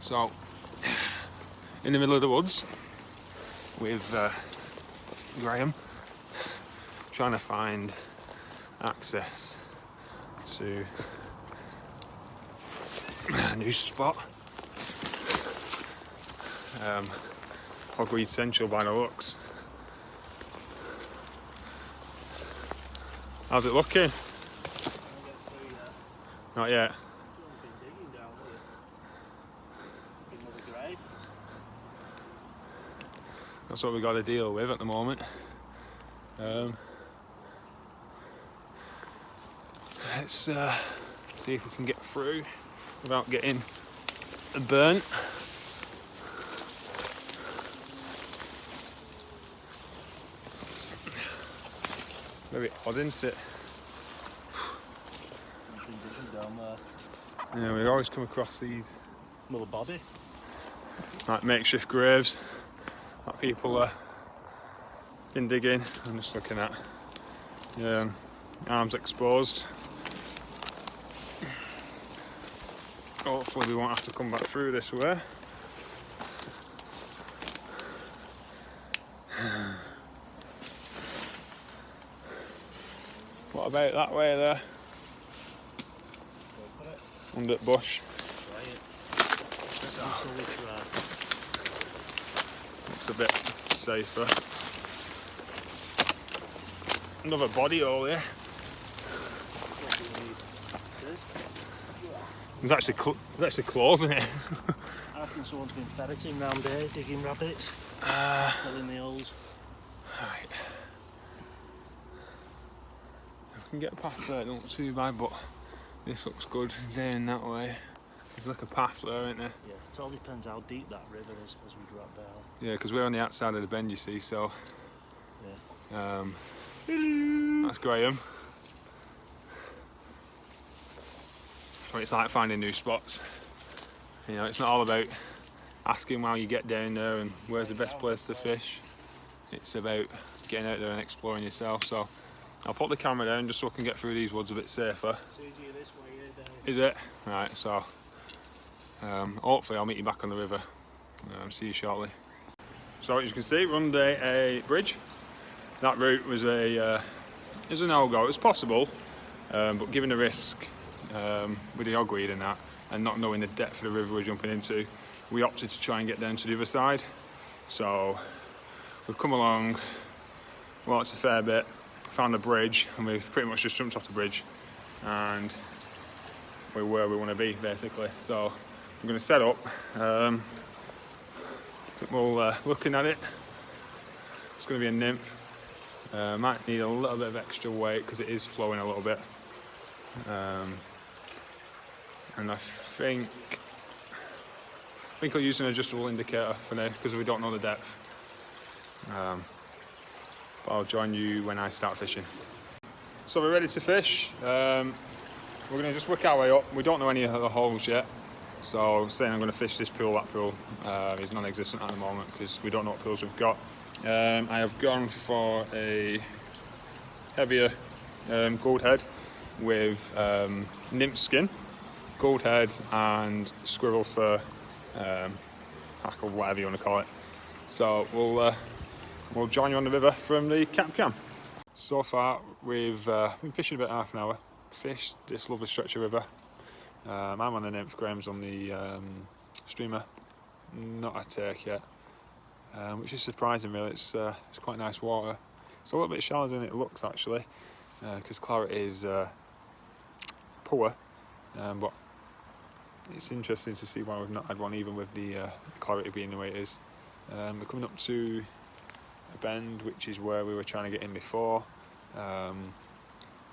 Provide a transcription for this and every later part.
So, in the middle of the woods with Graham, trying to find access to a new spot. Hogweed Central by the looks. How's it looking? Not yet. That's what we've got to deal with at the moment. Let's see if we can get through without getting burnt. Very odd, isn't it? Yeah, we always come across these Another body, like makeshift graves that people been digging. I'm just looking at arms exposed. Hopefully we won't have to come back through this way. What about that way there? Under the bush. Looks a bit safer. Another body hole here. There's actually claws in it. I reckon someone's been ferreting round here, digging rabbits, filling the holes. Right. If we can get past there, not too bad, but this looks good down that way. There's like a path there, isn't there? Yeah, it all depends how deep that river is as we drop down. Yeah, because we're on the outside of the bend, you see, so... Yeah. That's Graham. What it's like finding new spots. You know, it's not all about asking while you get down there and where's the best place to fish. It's about getting out there and exploring yourself. So I'll put the camera down just so I can get through these woods a bit safer. It's easier this way here, down. Is it? Right, so hopefully I'll meet you back on the river. See you shortly. So as you can see, we're under a bridge. That route was a no-go. It was possible, but given the risk with the hogweed and that, and not knowing the depth of the river we're jumping into, we opted to try and get down to the other side. So we've come along, well, it's a fair bit, found the bridge, and we've pretty much just jumped off the bridge, and we're where we want to be, basically. So I'm going to set up. We're looking at it. It's going to be a nymph. Might need a little bit of extra weight because it is flowing a little bit. And I think I'll use an adjustable indicator for now because we don't know the depth. But I'll join you when I start fishing. So we're ready to fish. We're going to just work our way up. We don't know any of the holes yet. So saying I'm going to fish this pool, that pool is non-existent at the moment because we don't know what pools we've got. I have gone for a heavier gold head with nymph skin, gold head and squirrel fur hackle, whatever you want to call it. So we'll join you on the river from the cap cam. So far we've been fishing about half an hour, fished this lovely stretch of river. I'm on the nymph, Graham's on the streamer, not a take yet, which is surprising really. It's quite nice water. It's a little bit shallower than it looks actually, because clarity is poor, but it's interesting to see why we've not had one even with the clarity being the way it is. We're coming up to a bend which is where we were trying to get in before,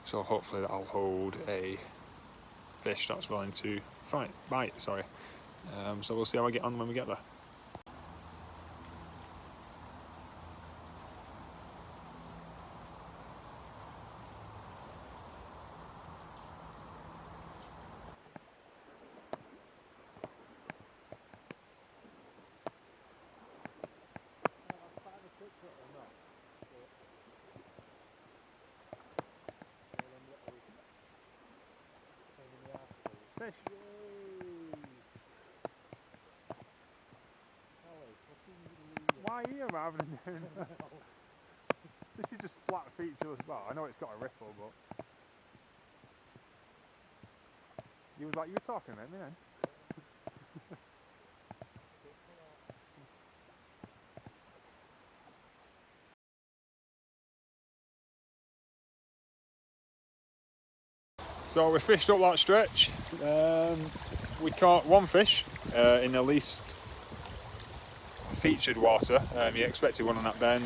so hopefully that'll hold a fish that's willing to bite. So we'll see how I get on when we get there. Fish. Why here rather than doing that? This is just flat featureless. Well, I know it's got a ripple, but you was like, you were talking about me then. So we fished up that stretch. We caught one fish in the least featured water. You expected one on that bend,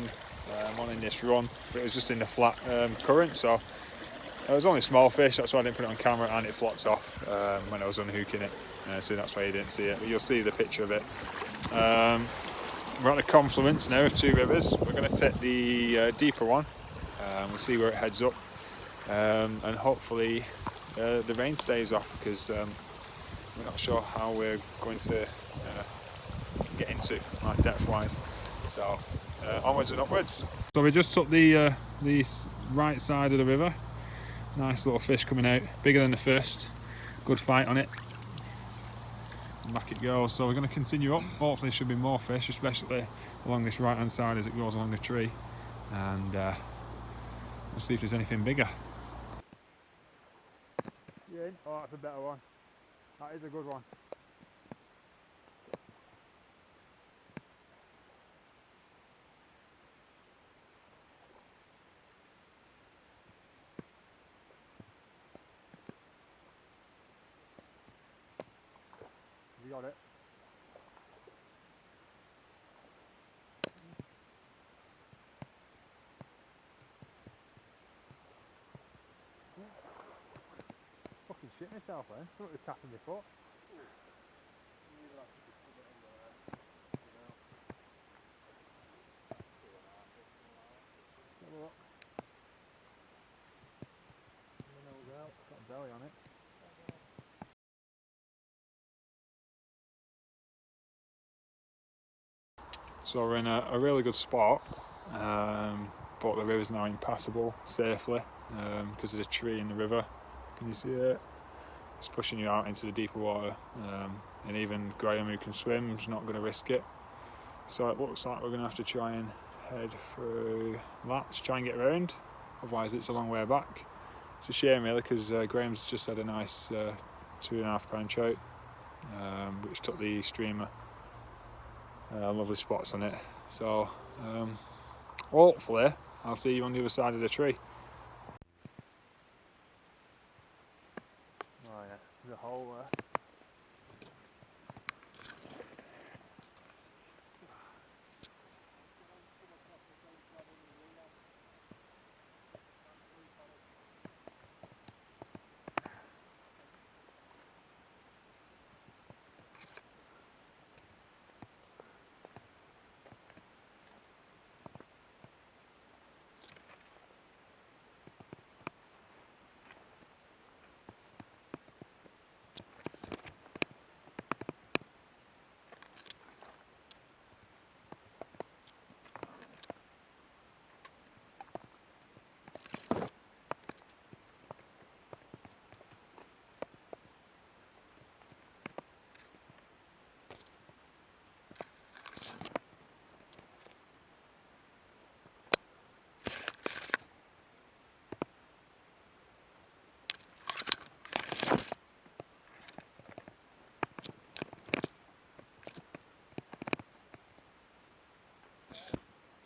one in this run, but it was just in the flat current. So it was only small fish, that's why I didn't put it on camera, and it flopped off when I was unhooking it. So that's why you didn't see it, but you'll see the picture of it. We're at the confluence now of two rivers. We're going to take the deeper one. We'll see where it heads up, and hopefully the rain stays off, because we're not sure how we're going to get into, like depth wise. So onwards and upwards. So we just took the right side of the river. Nice little fish coming out, bigger than the first. Good fight on it. And back it goes. So we're going to continue up. Hopefully there should be more fish, especially along this right hand side as it goes along the tree. And we'll see if there's anything bigger. You in? Oh, that's a better one. That is a good one. You got it. Fucking shit myself then. I thought it was tapping my foot. Have a look. Got a belly on it. So we're in a really good spot, but the river's now impassable safely because of the tree in the river. Can you see it? It's pushing you out into the deeper water, and even Graham, who can swim, is not going to risk it. So it looks like we're going to have to try and head through that to try and get around, otherwise it's a long way back. It's a shame really, because Graham's just had a nice 2.5 pound trout, which took the streamer. Lovely spots on it. So hopefully I'll see you on the other side of the tree. Oh yeah, there's a hole there.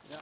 Yeah.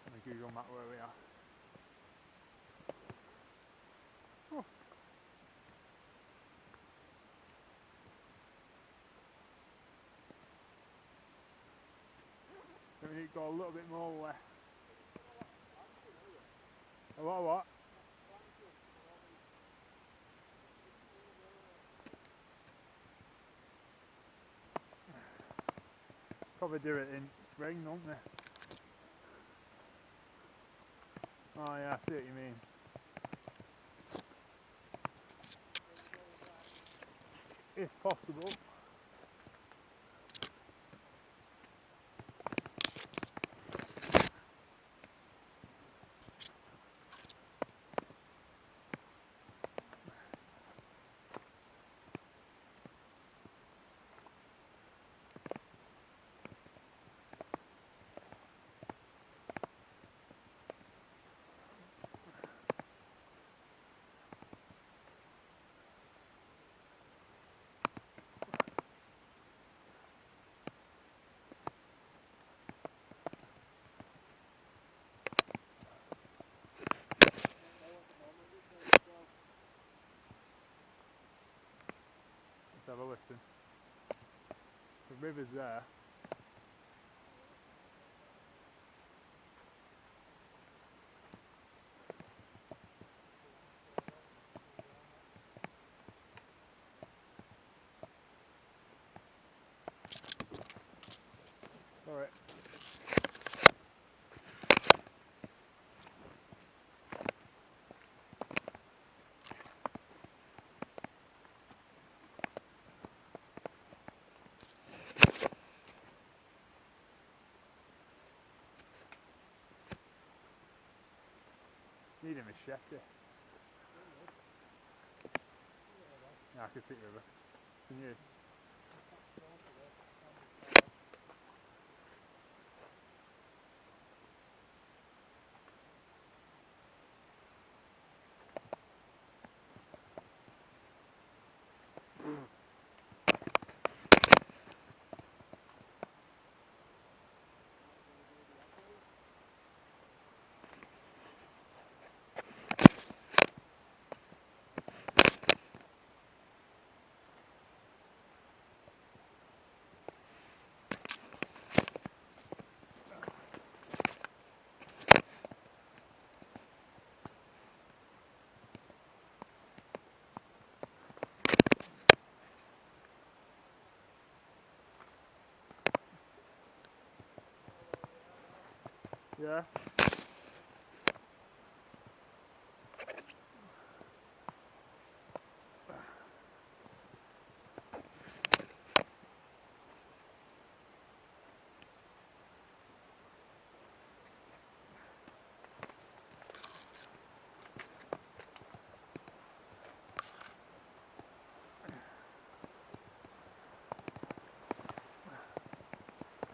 On the Google map where we are. it go a little bit more left. A lot of what? Probably do it in spring, don't they? Oh yeah, I see what you mean. If possible. Let's have a listen. The river's there. Alright. Need a machete. Yeah, I can see the river. Can you? Yeah.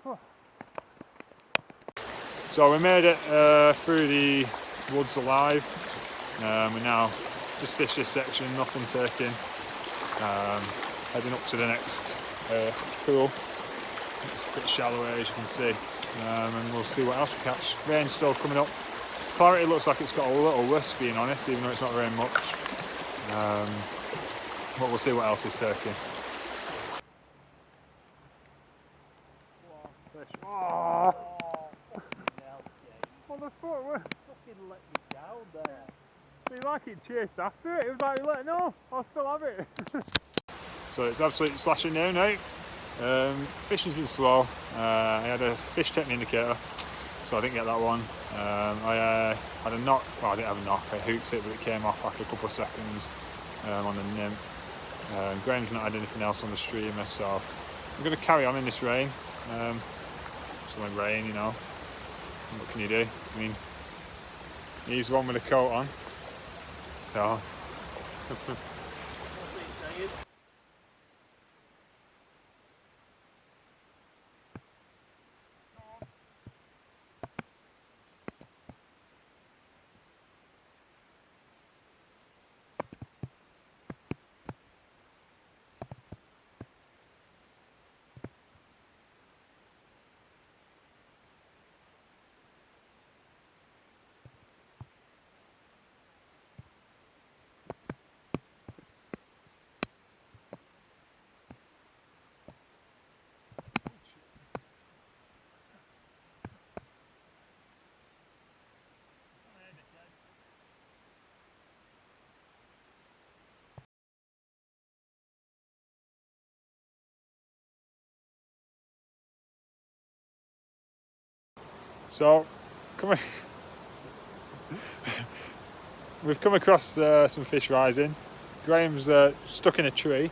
Oh. So we made it through the woods alive. We now just fish this section, nothing taken. Heading up to the next pool. It's a bit shallower as you can see, and we'll see what else we catch. Rain's still coming up. Clarity looks like it's got a little worse, being honest, even though it's not very much. But we'll see what else is taking. Fish. Oh! On the foot, what? Fucking let me down there. See, like it chased after it. It was like, no, I'll still have it. So it's absolutely slashing down now. Fishing's been slow. I had a fish technique indicator, so I didn't get that one. I had a knock. Well, I didn't have a knock. I hooked it, but it came off after a couple of seconds on the nymph. Graham's not had anything else on the streamer, so I'm going to carry on in this rain. It's only rain, you know. What can you do? I mean, he's the one with a coat on, so. What's he saying? So, we've come across some fish rising. Graham's stuck in a tree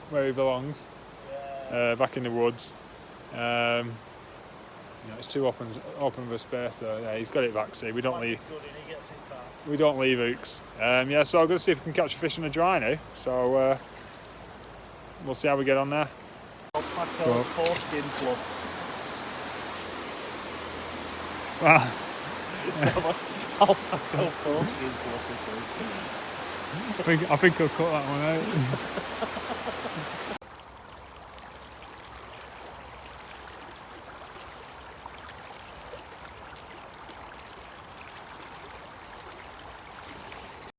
where he belongs, back in the woods. It's too open of a space, so yeah, he's got it back. See, we don't leave hooks. So I'm going to see if we can catch a fish on a dry now. So we'll see how we get on there. Alpaca foreskin fluff. Wow. Alpaca foreskin fluff it is. I think I'll cut that one out.